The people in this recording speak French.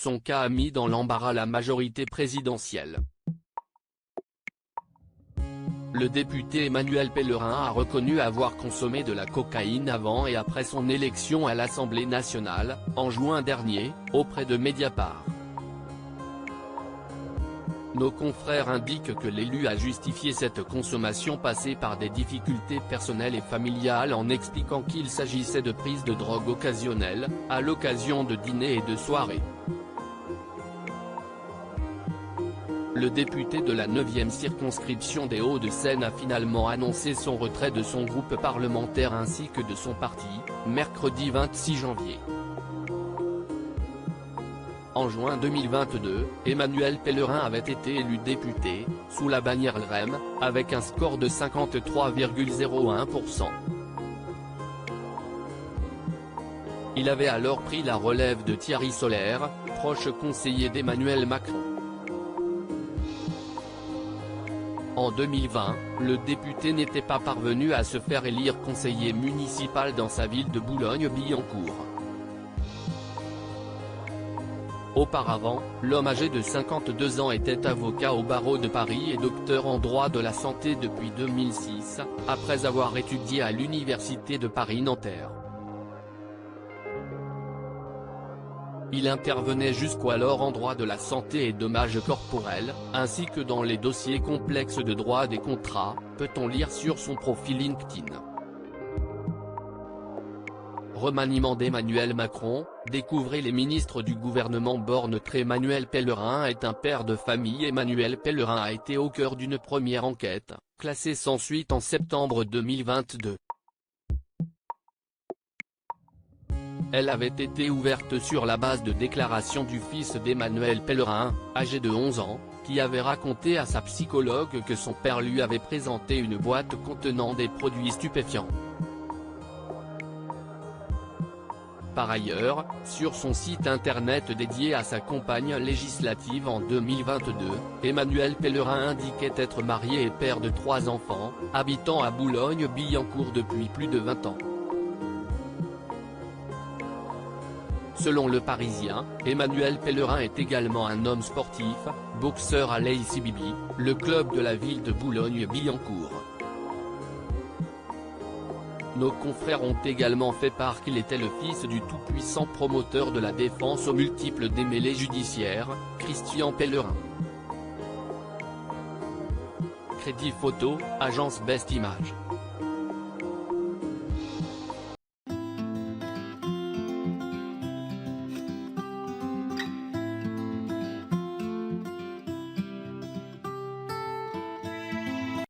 Son cas a mis dans l'embarras la majorité présidentielle. Le député Emmanuel Pellerin a reconnu avoir consommé de la cocaïne avant et après son élection à l'Assemblée nationale, en juin dernier, auprès de Mediapart. Nos confrères indiquent que l'élu a justifié cette consommation passée par des difficultés personnelles et familiales en expliquant qu'il s'agissait de prise de drogue occasionnelle, à l'occasion de dîners et de soirées. Le député de la 9e circonscription des Hauts-de-Seine a finalement annoncé son retrait de son groupe parlementaire ainsi que de son parti, mercredi 26 janvier. En juin 2022, Emmanuel Pellerin avait été élu député, sous la bannière LREM, avec un score de 53,01%. Il avait alors pris la relève de Thierry Solère, proche conseiller d'Emmanuel Macron. En 2020, le député n'était pas parvenu à se faire élire conseiller municipal dans sa ville de Boulogne-Billancourt. Auparavant, l'homme âgé de 52 ans était avocat au barreau de Paris et docteur en droit de la santé depuis 2006, après avoir étudié à l'université de Paris-Nanterre. Il intervenait jusqu'alors en droit de la santé et dommages corporels, ainsi que dans les dossiers complexes de droit des contrats, peut-on lire sur son profil LinkedIn. Remaniement d'Emmanuel Macron, découvrez les ministres du gouvernement Borne. Emmanuel Pellerin est un père de famille. Emmanuel Pellerin a été au cœur d'une première enquête, classée sans suite en septembre 2022. Elle avait été ouverte sur la base de déclarations du fils d'Emmanuel Pellerin, âgé de 11 ans, qui avait raconté à sa psychologue que son père lui avait présenté une boîte contenant des produits stupéfiants. Par ailleurs, sur son site internet dédié à sa campagne législative en 2022, Emmanuel Pellerin indiquait être marié et père de 3 enfants, habitant à Boulogne-Billancourt depuis plus de 20 ans. Selon Le Parisien, Emmanuel Pellerin est également un homme sportif, boxeur à l'ACBB, le club de la ville de Boulogne-Billancourt. Nos confrères ont également fait part qu'il était le fils du tout-puissant promoteur de la défense aux multiples démêlés judiciaires, Christian Pellerin. Crédit photo, agence Best Image.